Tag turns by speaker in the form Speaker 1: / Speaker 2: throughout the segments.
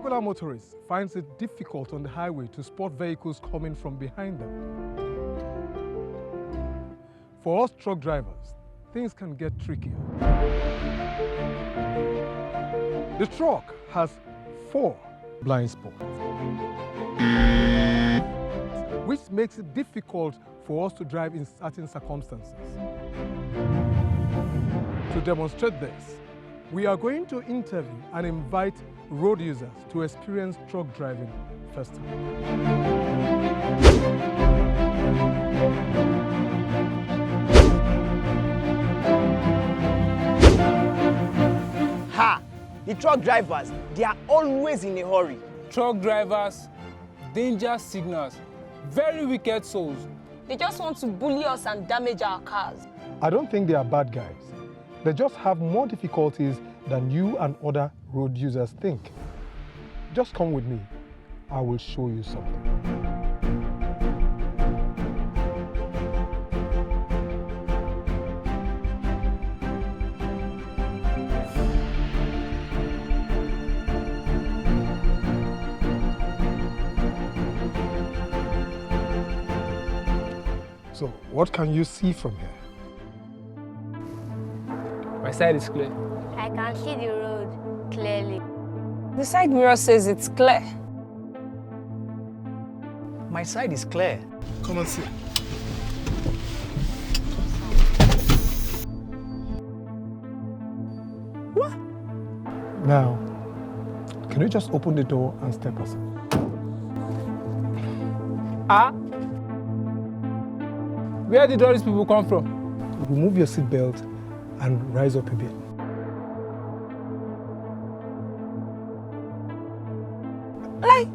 Speaker 1: regular motorist finds it difficult on the highway to spot vehicles coming from behind them. For us truck drivers, things can get trickier. The truck has 4 blind spots, which makes it difficult for us to drive in certain circumstances. To demonstrate this, we are going to interview and invite road users to experience truck driving firsthand.
Speaker 2: Ha! The truck drivers, they are always in a hurry.
Speaker 3: Truck drivers, danger signals, very wicked souls.
Speaker 4: They just want to bully us and damage our cars.
Speaker 1: I don't think they are bad guys. They just have more difficulties than you and other road users think. Just come with me. I will show you something. So, what can you see from here?
Speaker 3: My side is clear.
Speaker 5: I can see the road clearly.
Speaker 4: The side mirror says it's clear.
Speaker 2: My side is clear.
Speaker 1: Come and see.
Speaker 2: What?
Speaker 1: Now, can you just open the door and step aside?
Speaker 3: Ah? Where did all these people come from?
Speaker 1: Remove your seatbelt and rise up a bit.
Speaker 4: Like,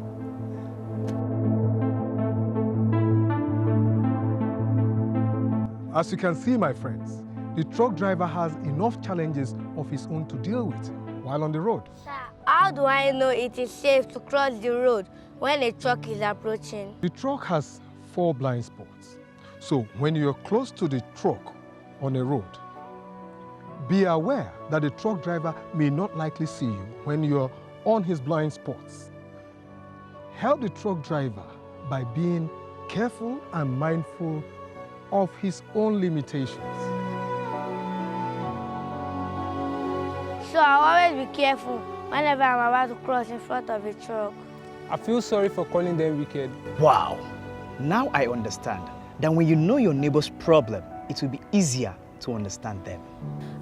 Speaker 1: As you can see, my friends, the truck driver has enough challenges of his own to deal with while on the road.
Speaker 5: Sir, how do I know it is safe to cross the road when a truck is approaching?
Speaker 1: The truck has 4 blind spots. So when you're close to the truck on a road, be aware that the truck driver may not likely see you when you're on his blind spots. Help the truck driver by being careful and mindful of his own limitations.
Speaker 5: So I'll always be careful whenever I'm about to cross in front of a truck.
Speaker 3: I feel sorry for calling them wicked.
Speaker 2: Wow. Now I understand that when you know your neighbor's problem, it will be easier to understand them.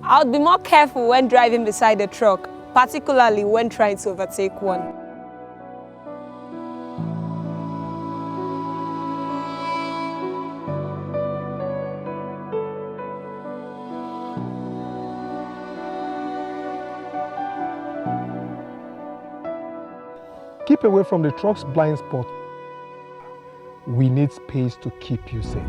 Speaker 4: I'll be more careful when driving beside a truck, particularly when trying to overtake one.
Speaker 1: Keep away from the truck's blind spot. We need space to keep you safe.